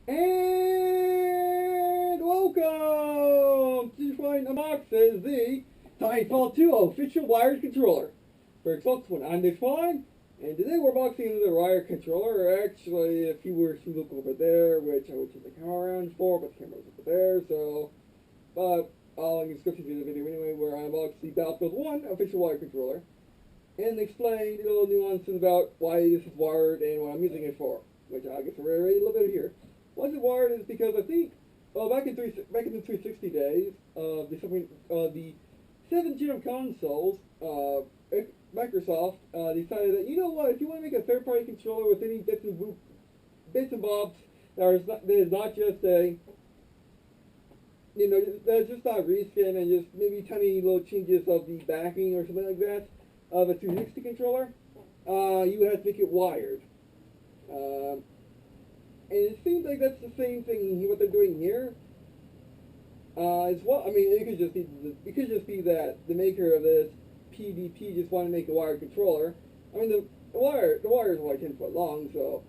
And welcome to find Unboxes, the Titanfall 2 official wired controller for Xbox One. I'm Der999, and today we're boxing into the wired controller. Actually, if you were to look over there, which I would turn the camera around for, but the camera's over there, so... But I'll link the description to the video anyway, where I unbox the Battlefield 1 official wired controller and explain the little nuances about why this is wired and what I'm using it for, which I guess we're already a little bit here. Why is it wired is because I think, back in the 360 days of the 7th gen of consoles, Microsoft decided that, you know what, if you want to make a third-party controller with any bits and bobs that is not just a, that's just not reskin and just maybe tiny little changes of the backing or something like that of a 360 controller, you have to make it wired. And it seems like that's the same thing what they're doing here. As well, I mean, it could just be that the maker of this PvP just wanted to make a wired controller. I mean, the wire is only 10 foot long, so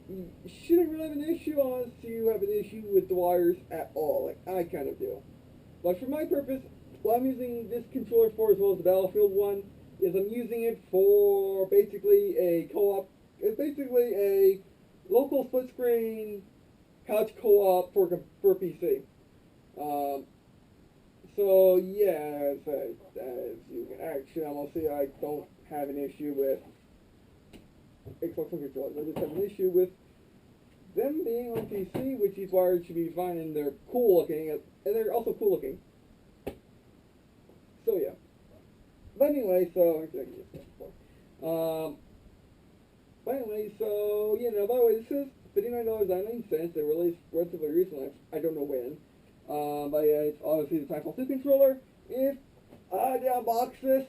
you shouldn't really have an issue unless you have an issue with the wires at all, like I kind of do. But for my purpose, what I'm using this controller for, as well as the Battlefield one, is I'm using it for basically a co-op. It's basically a local split screen couch co-op for PC. So yeah, as you can actually almost see, I don't have an issue with Xbox One controllers. I just have an issue with them being on PC, which these wires should be fine, and they're cool looking, and they're also cool looking. So yeah. But anyway, so by the way, this is $59.99. They released relatively recently. I don't know when. But yeah, it's obviously the Titanfall 2 controller. If I did unbox this,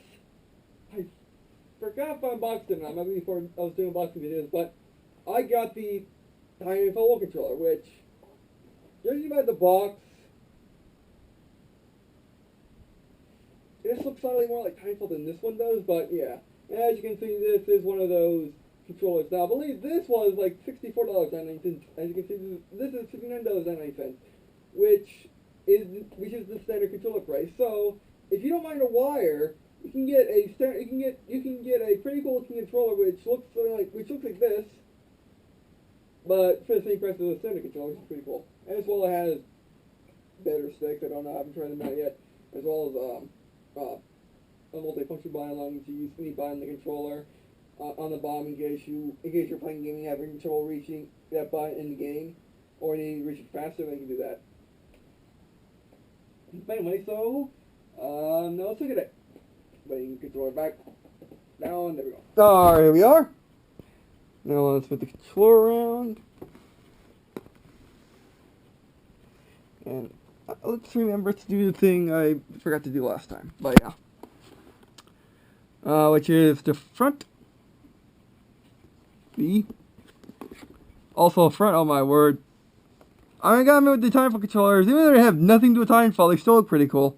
I forgot if I unboxed it or not. Maybe before I was doing unboxing videos, but I got the Titanfall 1 controller, which, judging by the box, this looks slightly more like Titanfall than this one does, but yeah. As you can see, this is one of those controllers. Now, I believe this was like $64.99. As you can see, this is $59.99, which is the standard controller price. So, if you don't mind a wire, you can get a pretty cool looking controller which looks like this, but for the same price as a standard controller, which is pretty cool. And as well, it has better sticks. I don't know, I haven't tried them out yet. As well as a multi-function button allowing you to use any button in the controller on the bottom in case you're playing a game and you have trouble reaching that button in the game, or you need to reach it faster, then you can do that. But anyway, so now let's look at it. Putting the controller back down. There we go. Alright, here we are. Now let's put the controller around. And let's remember to do the thing I forgot to do last time. But yeah. Which is the front. Also front, oh my word. I got me with the Titanfall controllers. Even though they have nothing to do with Titanfall, they still look pretty cool.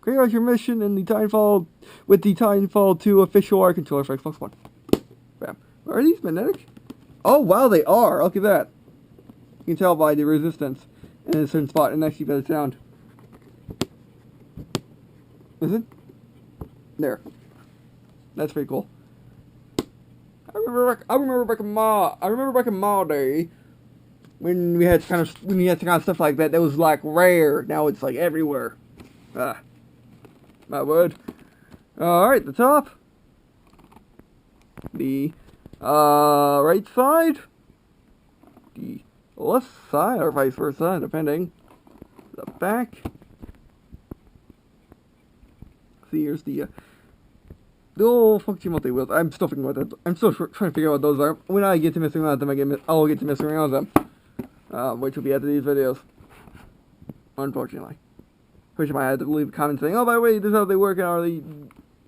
Carry out your mission in the Titanfall with the Titanfall 2 official wire controller for Xbox One. Bam. Are these magnetic? Oh wow, they are. Look at that. You can tell by the resistance in a certain spot, and actually by the sound. Is it? There. That's pretty cool. I remember back in my day when we had kind of stuff like that was like rare. Now it's like everywhere. My word. Alright, the top. The right side. The left side, or vice versa, depending. The back. See, here's the little funky multi-wheels. I'm still figuring out that. I'm still trying to figure out what those are. When I get to messing around with them, I'll get to messing around with them. Which will be after these videos. Unfortunately. Which I might have to leave a comment saying, oh, by the way, this is how they work, and are they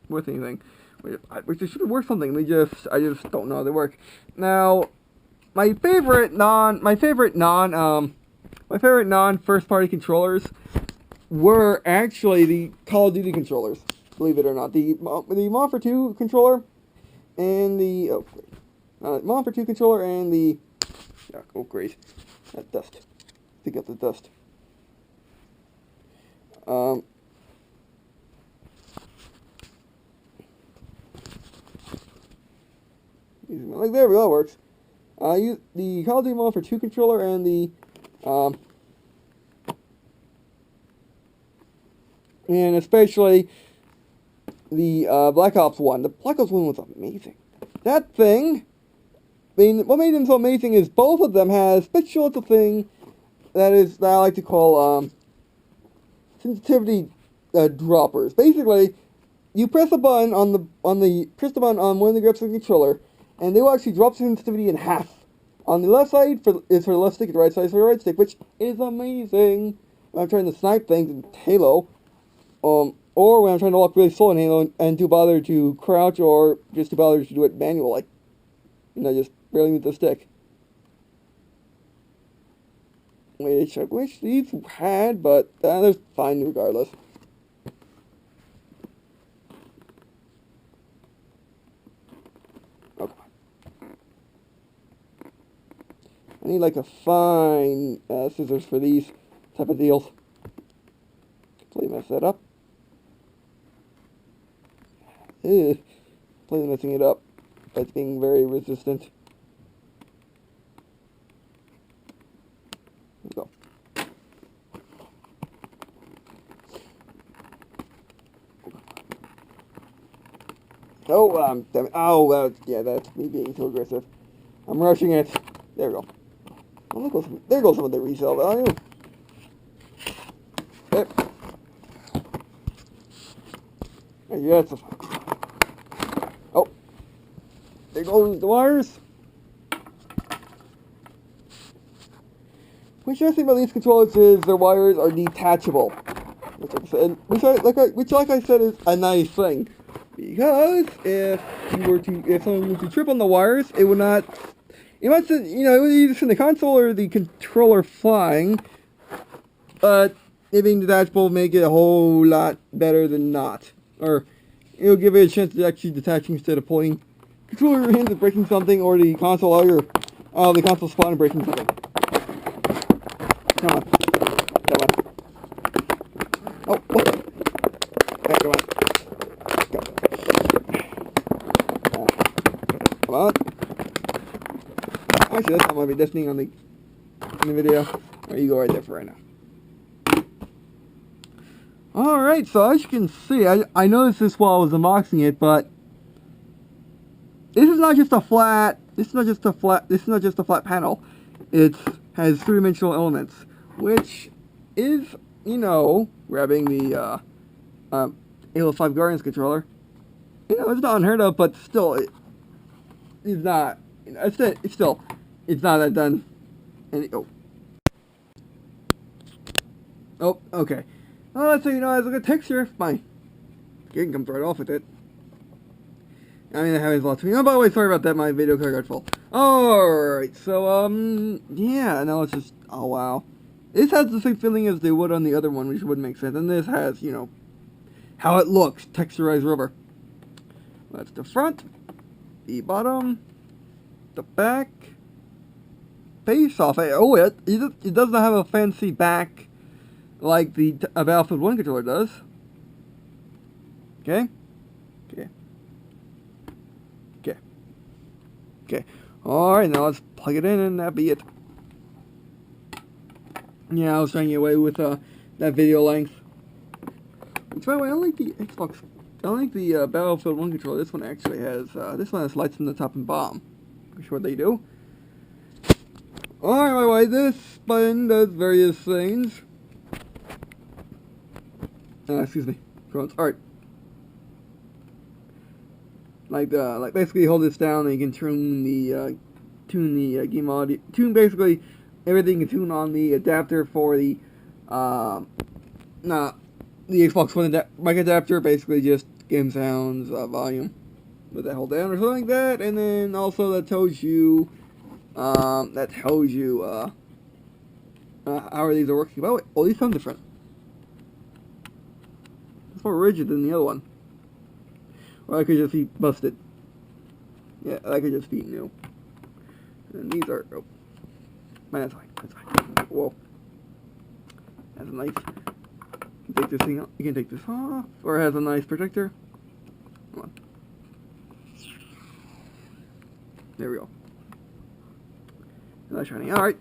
worth anything? Which they should be worth something. I just don't know how they work. Now, my favorite non first party controllers were actually the Call of Duty controllers. Believe it or not, the Modern 2 controller and the Modern 2 controller and the yuck. Oh, great. That dust. Pick up the dust. Like, there we go, it works. Use the Call of Duty mode for 2 controller and the, and especially the, Black Ops 1. The Black Ops 1 was amazing. That thing, I mean, what made them so amazing is both of them have a special little thing that I like to call, sensitivity, droppers. Basically, you press a button press the button on one of the grips of the controller, and they will actually drop the sensitivity in half. On the left side is for the left stick, the right side is for the right stick, which is amazing when I'm trying to snipe things in Halo, or when I'm trying to walk really slow in Halo and too bothered to crouch, or just too bothered to do it manually. You know, just barely with the stick. Which I wish these had, but they're fine regardless. I need like a fine scissors for these type of deals. Completely mess that up. Completely messing it up. It's being very resistant. Let's go. Oh, damn it. Oh, yeah, that's me being too aggressive. I'm rushing it. There we go. Oh, there goes some of the resale value. Yep. Yeah, it's oh, there goes the wires. Which I think about these controllers is their wires are detachable, which like I said is a nice thing, because if someone were to trip on the wires, it would not. It might, you know, it would either send the console or the controller flying, but it being detachable will make it a whole lot better than not. Or, it'll give it a chance to actually detaching instead of pulling the controller hands and breaking something, or the console or the console spawn and breaking something. Come on. Come on. Oh, what? Okay, come on. Come on. Actually, that's not my destiny in the video. Or you go right there for right now. Alright, so as you can see, I noticed this while I was unboxing it, but this is not just a flat panel. It has 3-dimensional elements, which is, you know, grabbing the Halo 5 Guardians controller. You know, it's not unheard of, but still, it's not. You know, it's not that done. Oh, okay. Well, so you know, as a good texture, my game comes right off with it. I mean, I have lots of. Oh, by the way, sorry about that. My video card got full. Alright, so yeah. Now let's just. Oh wow, this has the same feeling as they would on the other one, which wouldn't make sense. And this has, you know, how it looks, texturized rubber. That's the front, the bottom, the back. Face off. It doesn't have a fancy back like the Battlefield 1 controller does. Okay? Okay. Okay. Okay. Alright, now let's plug it in and that be it. Yeah, I was trying to get away with that video length. Which, by the way, unlike the Xbox, unlike the Battlefield 1 controller, this one actually has, this one has lights in the top and bottom. I'm sure they do. Alright, by the way, this button does various things. Excuse me. Alright. Like basically hold this down and you can tune the game audio, basically everything you can tune on the adapter for the the Xbox One mic adapter, basically just game sounds, volume. Let that hold down or something like that, and then also that tells you how these are working. By the way, all these sound different. It's more rigid than the other one. Or I could just be busted. Yeah, I could just be new. And these are... Oh. That's fine. That's fine. Whoa. That's a nice. You can take this thing. You can take this off, or it has a nice protector. Come on. There we go. Nice shiny. All right.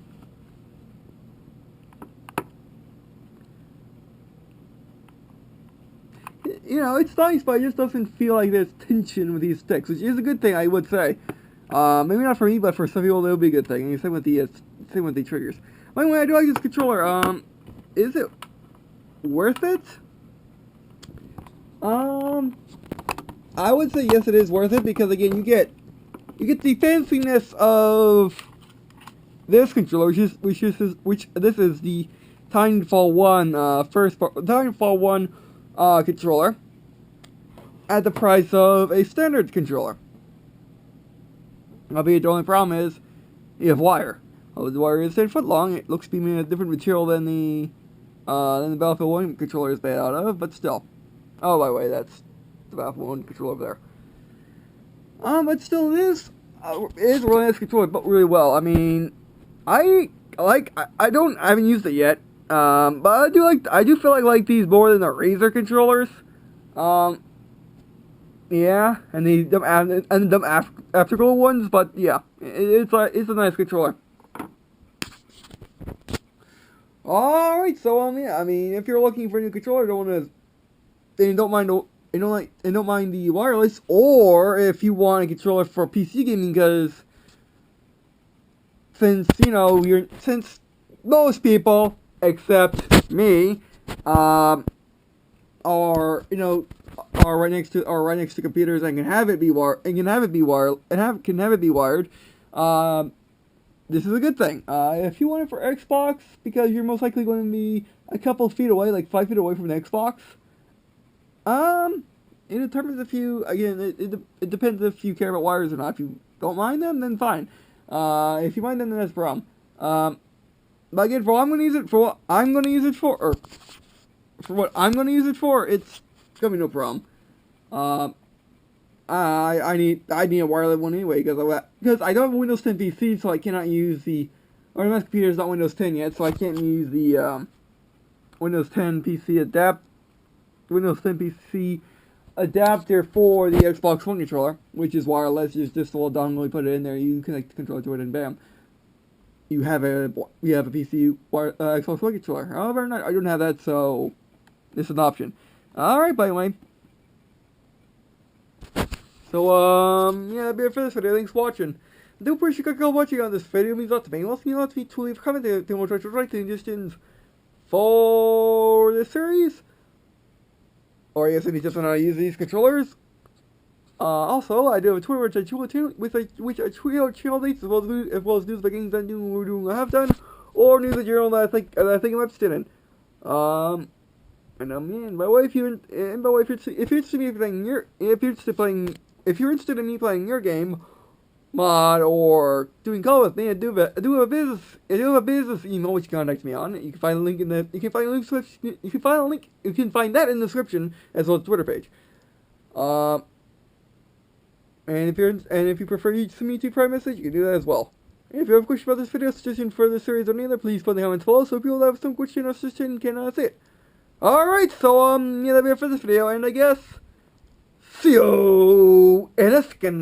You know, it's nice, but it just doesn't feel like there's tension with these sticks, which is a good thing, I would say. Maybe not for me, but for some people, it'll be a good thing. And same with the triggers. Anyway, I do like this controller. Is it worth it? I would say yes, it is worth it because again, you get the fanciness of this controller, which this is the Titanfall 1 Titanfall 1 controller at the price of a standard controller. Albeit the only problem is you have wire. Although the wire is 10 foot long, it looks to be made of different material than the Battlefield 1 controller is made out of, but still. Oh, by the way, that's the Battlefield 1 controller over there. But still, it is a really nice controller, but really well. I mean, I haven't used it yet. But I do feel like these more than the Razer controllers. Yeah, and the dumb afterglow ones, but yeah, it's a nice controller. Alright, so yeah, I mean, if you're looking for a new controller, don't mind the wireless, or if you want a controller for PC gaming, because since most people except me are right next to computers and can have it be wired. This is a good thing. If you want it for Xbox, because you're most likely going to be a couple feet away, like 5 feet away from the Xbox. It determines if you, again, it depends if you care about wires or not. If you don't mind them, then fine. If you mind them, then that's a problem. But again, for what I'm going to use it for, it's going to be no problem. I need a wireless one anyway, because I don't have a Windows 10 PC, so I cannot use or my computer is not Windows 10 yet, so I can't use the, Windows 10 PC adapter for the Xbox One controller, which is wireless. You just a little dongle, you put it in there, you connect the controller to it, and bam, you have a PC Xbox One controller. However, I don't have that, so this is an option. All right, by the way. So yeah, that'll be it for this video. Thanks for watching. I do appreciate you guys watching on this video. It means a lot to me. It also means a lot to me to leave a comment and tell me what you're suggestions for this series. Or I guess any tips on how to use these controllers. Also, I do have a Twitter which I tweet out channel dates as well as news about games I do or do I have done, or news in general that I think I'm interested in. And by the way, if you're interested in me playing your game, mod, or doing call with me, I do have a business email which you can contact me on. You can find a link you can find that in the description as well as the Twitter page. And if you prefer to send me to private message, you can do that as well. And if you have a question about this video, suggestion for this series or any other, please put in the comments below so people that have some question or suggestion can see it. Alright, so yeah, that'll be it for this video, and I guess see you in a second.